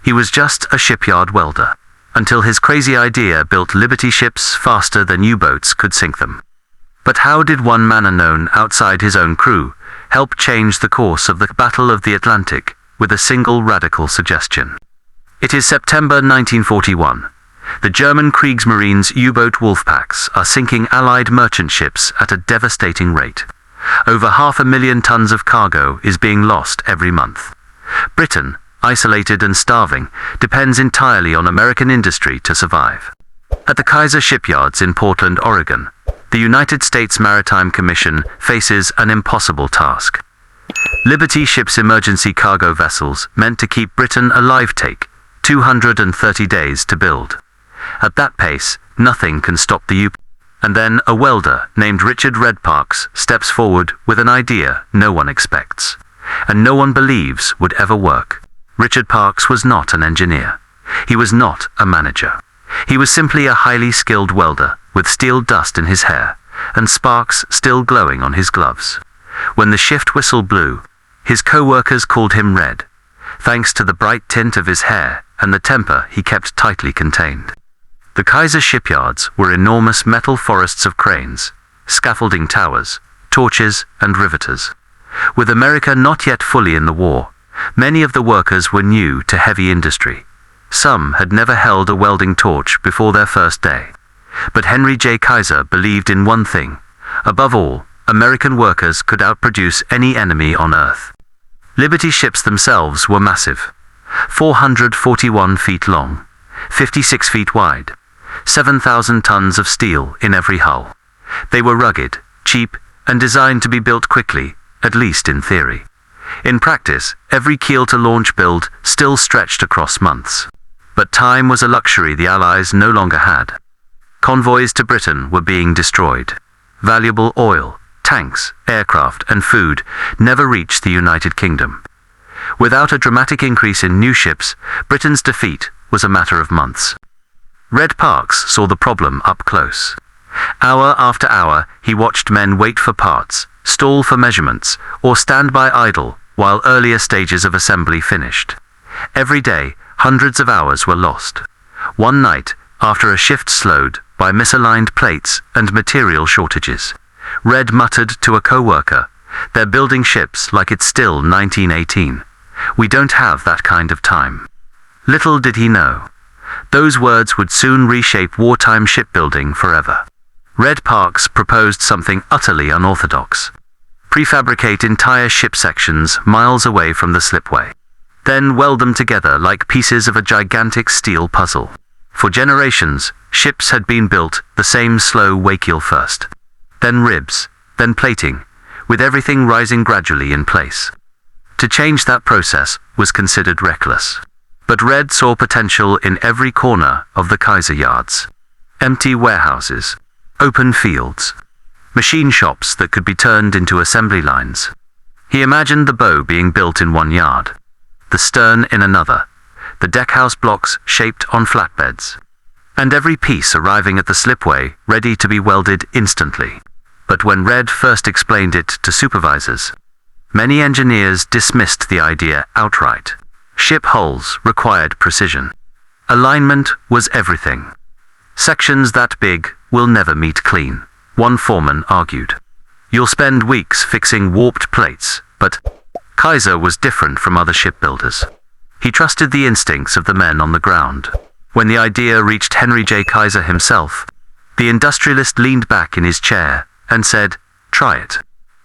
He was just a shipyard welder, until his crazy idea built Liberty ships faster than U-boats could sink them. But how did one man unknown outside his own crew help change the course of the Battle of the Atlantic with a single radical suggestion? It is September 1941. The German Kriegsmarine's U-boat Wolfpacks are sinking Allied merchant ships at a devastating rate. Over 500,000 tons of cargo is being lost every month. Britain, isolated and starving, depends entirely on American industry to survive. At the Kaiser Shipyards in Portland, Oregon, the United States Maritime Commission faces an impossible task. Liberty ships' emergency cargo vessels meant to keep Britain alive take 230 days to build. At that pace, nothing can stop the U. And then a welder named Richard Parks steps forward with an idea no one expects, and no one believes would ever work. Richard Parks was not an engineer. He was not a manager. He was simply a highly skilled welder with steel dust in his hair and sparks still glowing on his gloves. When the shift whistle blew, his co-workers called him Red, thanks to the bright tint of his hair and the temper he kept tightly contained. The Kaiser shipyards were enormous metal forests of cranes, scaffolding towers, torches, and riveters. With America not yet fully in the war, many of the workers were new to heavy industry. Some had never held a welding torch before their first day. But Henry J. Kaiser believed in one thing. Above all, American workers could outproduce any enemy on Earth. Liberty ships themselves were massive. 441 feet long, 56 feet wide, 7,000 tons of steel in every hull. They were rugged, cheap, and designed to be built quickly, at least in theory. In practice, every keel-to-launch build still stretched across months. But time was a luxury the Allies no longer had. Convoys to Britain were being destroyed. Valuable oil, tanks, aircraft, and food never reached the United Kingdom. Without a dramatic increase in new ships, Britain's defeat was a matter of months. Red Parks saw the problem up close. Hour after hour, he watched men wait for parts, stall for measurements, or stand by idle while earlier stages of assembly finished. Every day, hundreds of hours were lost. One night, after a shift slowed by misaligned plates and material shortages, Red muttered to a co-worker, "They're building ships like it's still 1918. We don't have that kind of time." Little did he know, those words would soon reshape wartime shipbuilding forever. Red Parks proposed something utterly unorthodox. Prefabricate entire ship sections miles away from the slipway. Then weld them together like pieces of a gigantic steel puzzle. For generations, ships had been built the same slow wake-keel first. Then ribs, then plating, with everything rising gradually in place. To change that process was considered reckless. But Red saw potential in every corner of the Kaiser yards. Empty warehouses, open fields, machine shops that could be turned into assembly lines. He imagined the bow being built in one yard, the stern in another, the deckhouse blocks shaped on flatbeds, and every piece arriving at the slipway ready to be welded instantly. But when Red first explained it to supervisors, many engineers dismissed the idea outright. Ship hulls required precision. Alignment was everything. Sections that big will never meet clean, one foreman argued. You'll spend weeks fixing warped plates, but Kaiser was different from other shipbuilders. He trusted the instincts of the men on the ground. When the idea reached Henry J. Kaiser himself, the industrialist leaned back in his chair and said, "Try it.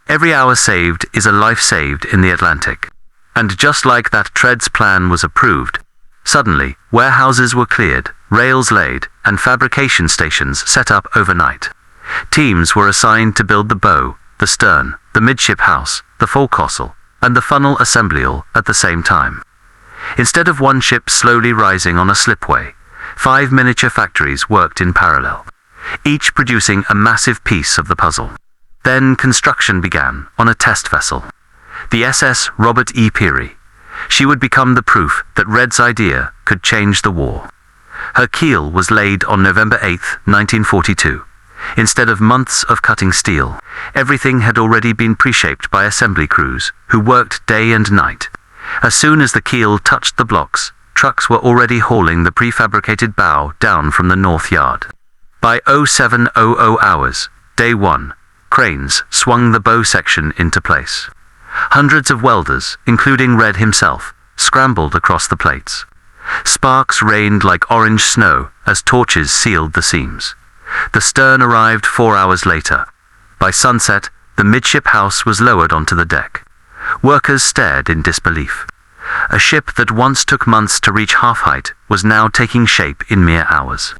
Every hour saved is a life saved in the Atlantic." And just like that, Tread's plan was approved. Suddenly, warehouses were cleared, rails laid, and fabrication stations set up overnight. Teams were assigned to build the bow, the stern, the midship house, the forecastle, and the funnel assemblial at the same time. Instead of one ship slowly rising on a slipway, 5 miniature factories worked in parallel, each producing a massive piece of the puzzle. Then construction began on a test vessel, the SS Robert E. Peary. She would become the proof that Red's idea could change the war. Her keel was laid on November 8, 1942. Instead of months of cutting steel, everything had already been pre-shaped by assembly crews who worked day and night. As soon as the keel touched the blocks, trucks were already hauling the prefabricated bow down from the north yard. By 0700 hours, day 1, cranes swung the bow section into place. Hundreds of welders, including Red himself, scrambled across the plates. Sparks rained like orange snow as torches sealed the seams. The stern arrived 4 hours later. By sunset, the midship house was lowered onto the deck. Workers stared in disbelief. A ship that once took months to reach half height was now taking shape in mere hours.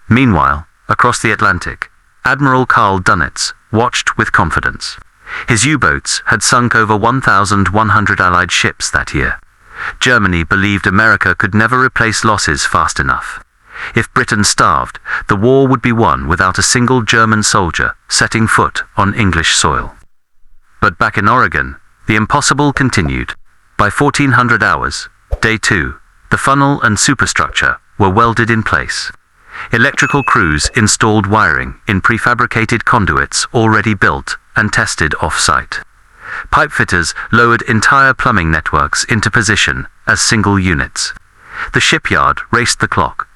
Meanwhile, across the Atlantic, Admiral Karl Dönitz watched with confidence. His U-boats had sunk over 1,100 Allied ships that year. Germany believed America could never replace losses fast enough. If Britain starved, the war would be won without a single German soldier setting foot on English soil. But back in Oregon, the impossible continued. By 1400 hours, day 2, the funnel and superstructure were welded in place. Electrical crews installed wiring in prefabricated conduits already built and tested off-site. Pipefitters lowered entire plumbing networks into position as single units. The shipyard raced the clock,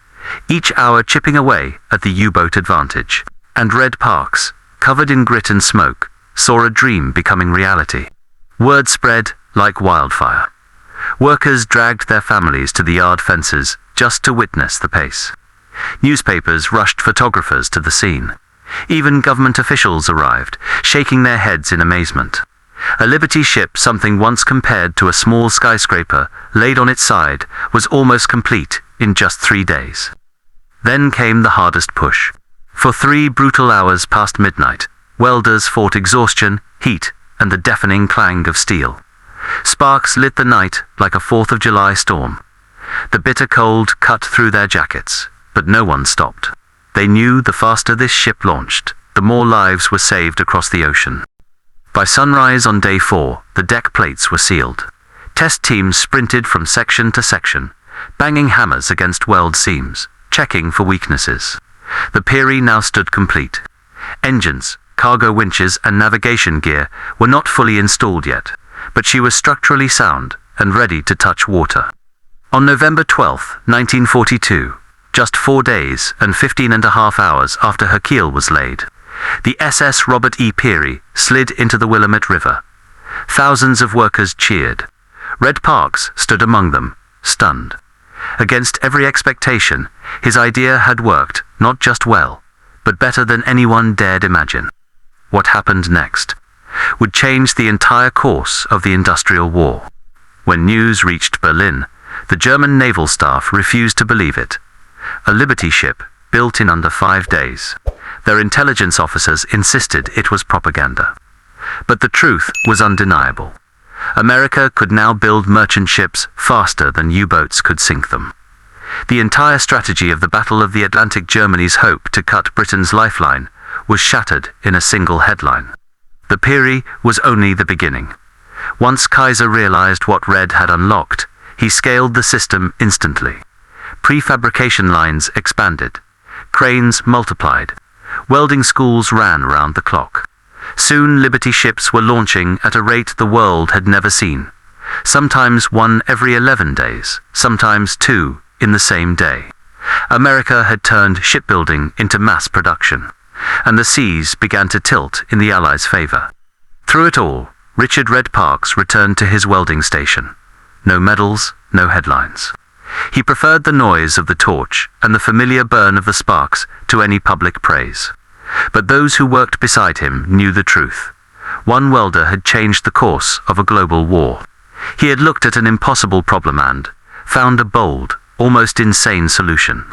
each hour chipping away at the U-boat advantage. And Red Parks, covered in grit and smoke, saw a dream becoming reality. Word spread like wildfire. Workers dragged their families to the yard fences just to witness the pace. Newspapers rushed photographers to the scene. Even government officials arrived, shaking their heads in amazement. A Liberty ship, something once compared to a small skyscraper laid on its side, was almost complete in just 3 days. Then came the hardest push. For 3 brutal hours past midnight, welders fought exhaustion, heat, and the deafening clang of steel. Sparks lit the night like a 4th of July storm. The bitter cold cut through their jackets, but no one stopped. They knew the faster this ship launched, the more lives were saved across the ocean. By sunrise on day 4, the deck plates were sealed. Test teams sprinted from section to section, banging hammers against weld seams, checking for weaknesses. The Peary now stood complete. Engines, cargo winches, and navigation gear were not fully installed yet, but she was structurally sound and ready to touch water. On November 12, 1942, just 4 days and 15.5 hours after her keel was laid, the SS Robert E. Peary slid into the Willamette River. Thousands of workers cheered. Red Parks stood among them, stunned. Against every expectation, his idea had worked not just well, but better than anyone dared imagine. What happened next would change the entire course of the industrial war. When news reached Berlin, the German naval staff refused to believe it. A Liberty ship, built in under 5 days. Their intelligence officers insisted it was propaganda. But the truth was undeniable. America could now build merchant ships faster than U-boats could sink them. The entire strategy of the Battle of the Atlantic, Germany's hope to cut Britain's lifeline, was shattered in a single headline. The Peary was only the beginning. Once Kaiser realized what Red had unlocked, he scaled the system instantly. Prefabrication lines expanded. Cranes multiplied. Welding schools ran around the clock. Soon Liberty ships were launching at a rate the world had never seen. Sometimes 1 every 11 days, sometimes 2 in the same day. America had turned shipbuilding into mass production, and the seas began to tilt in the Allies' favor. Through it all, Richard Red Parks returned to his welding station. No medals, no headlines. He preferred the noise of the torch and the familiar burn of the sparks to any public praise. But those who worked beside him knew the truth. One welder had changed the course of a global war. He had looked at an impossible problem and found a bold, almost insane solution.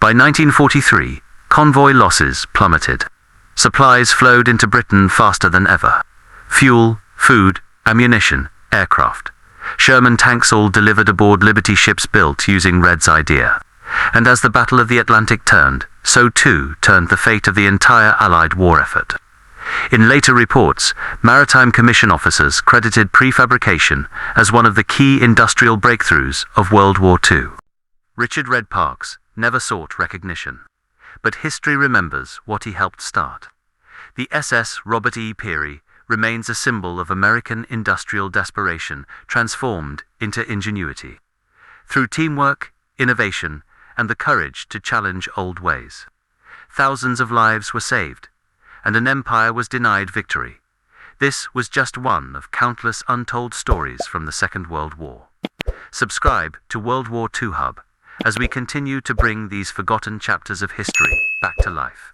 By 1943, convoy losses plummeted. Supplies flowed into Britain faster than ever. Fuel, food, ammunition, aircraft. Sherman tanks all delivered aboard Liberty ships built using Red's idea. And as the Battle of the Atlantic turned, so too turned the fate of the entire Allied war effort. In later reports, Maritime Commission officers credited prefabrication as one of the key industrial breakthroughs of World War II. Richard Red Parks never sought recognition, but history remembers what he helped start. The SS Robert E. Peary remains a symbol of American industrial desperation transformed into ingenuity. through teamwork, innovation, and the courage to challenge old ways. Thousands of lives were saved, and an empire was denied victory. This was just one of countless untold stories from the Second World War. Subscribe to World War II Hub as we continue to bring these forgotten chapters of history back to life.